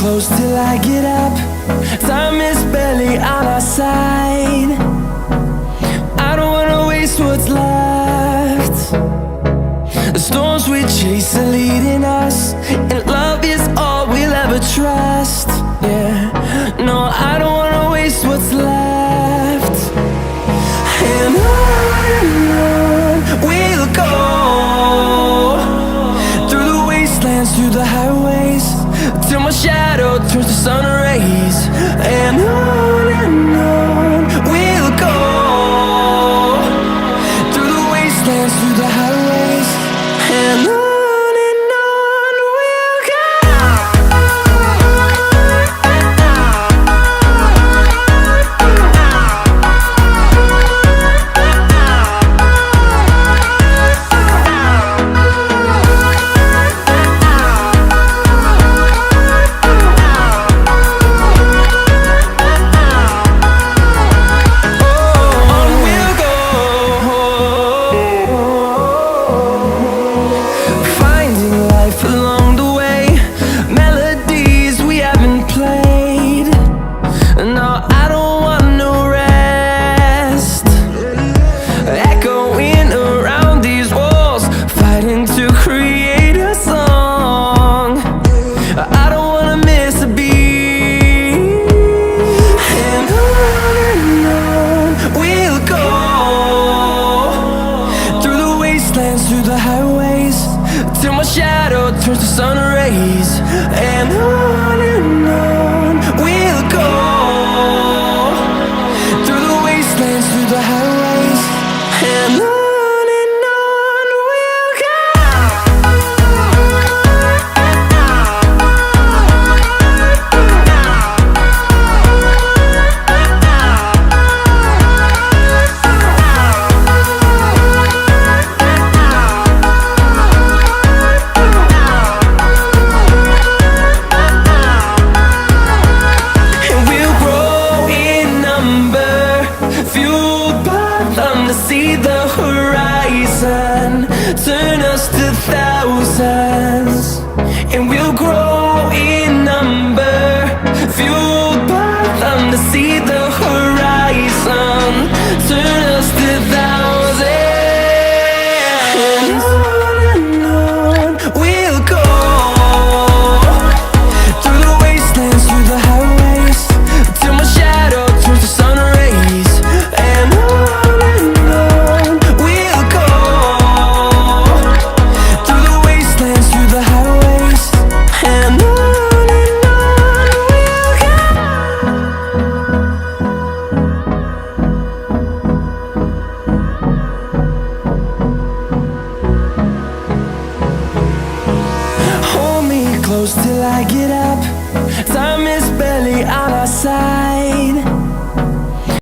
close till I get up. Time is barely on our side. I don't wanna waste what's left. The storms we chase are leading us, and love is all we'll ever trust. Yeah, no, I don't wanna waste what's left. And on we'll go, through the wastelands, through the highways, till my shadow turns to sun rays. And on we'll go, through the wastelands, through the highways, and on we'll go. Along the way, melodies we haven't played. No, I don't want no rest. Echoing around these walls, fighting to create a song. I don't wanna miss a beat. And on we'll go, through the wastelands, through the highways, till my shadow turns to sun rays. And on we'll go, through the wastelands, through the highways, and on we'll go. See the horizon turn us to thousands, and we'll grow in number, fueled by them to see the horizon turn us to thousands. And on we'll go, through the wastelands, through the highways, till my shadow turns to sun rays. And close till I get up. Time is barely on our side.